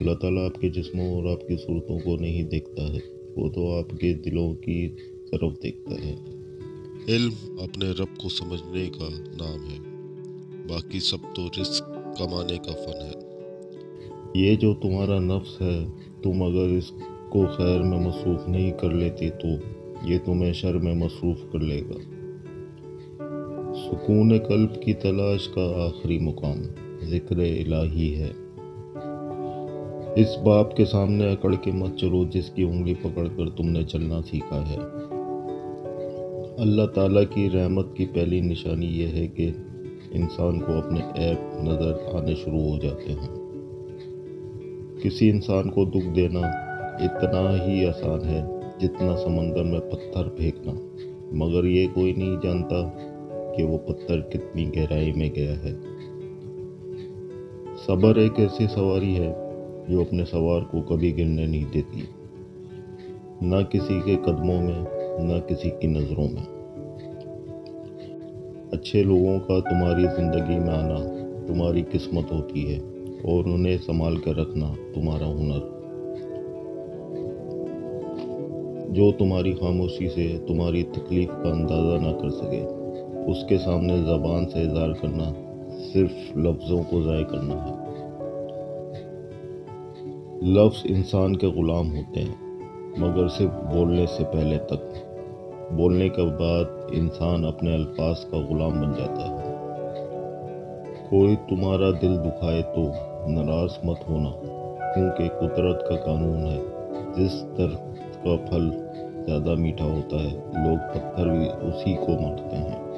اللہ تعالیٰ آپ کے جسموں اور آپ کی صورتوں کو نہیں دیکھتا ہے، وہ تو آپ کے دلوں کی طرف دیکھتا ہے۔ علم اپنے رب کو سمجھنے کا نام ہے، باقی سب تو رزق کمانے کا فن ہے۔ یہ جو تمہارا نفس ہے، تم اگر اس کو خیر میں مصروف نہیں کر لیتے تو یہ تمہیں شر میں مصروف کر لے گا۔ سکون قلب کی تلاش کا آخری مقام ذکر الہی ہے۔ اس باپ کے سامنے اکڑ کے مت چلو جس کی انگلی پکڑ کر تم نے چلنا سیکھا ہے۔ اللہ تعالیٰ کی رحمت کی پہلی نشانی یہ ہے کہ انسان کو اپنے عیب نظر آنے شروع ہو جاتے ہیں۔ کسی انسان کو دکھ دینا اتنا ہی آسان ہے جتنا سمندر میں پتھر پھینکنا، مگر یہ کوئی نہیں جانتا کہ وہ پتھر کتنی گہرائی میں گیا ہے۔ صبر ایک ایسی سواری ہے جو اپنے سوار کو کبھی گرنے نہیں دیتی، نہ کسی کے قدموں میں، نہ کسی کی نظروں میں۔ اچھے لوگوں کا تمہاری زندگی میں آنا تمہاری قسمت ہوتی ہے اور انہیں سنبھال کر رکھنا تمہارا ہنر۔ جو تمہاری خاموشی سے تمہاری تکلیف کا اندازہ نہ کر سکے، اس کے سامنے زبان سے اظہار کرنا صرف لفظوں کو ضائع کرنا ہے۔ لفظ انسان کے غلام ہوتے ہیں، مگر صرف بولنے سے پہلے تک۔ بولنے کے بعد انسان اپنے الفاظ کا غلام بن جاتا ہے۔ کوئی تمہارا دل دکھائے تو ناراض مت ہونا، کیونکہ قدرت کا قانون ہے، جس درخت کا پھل زیادہ میٹھا ہوتا ہے، لوگ پتھر بھی اسی کو مارتے ہیں۔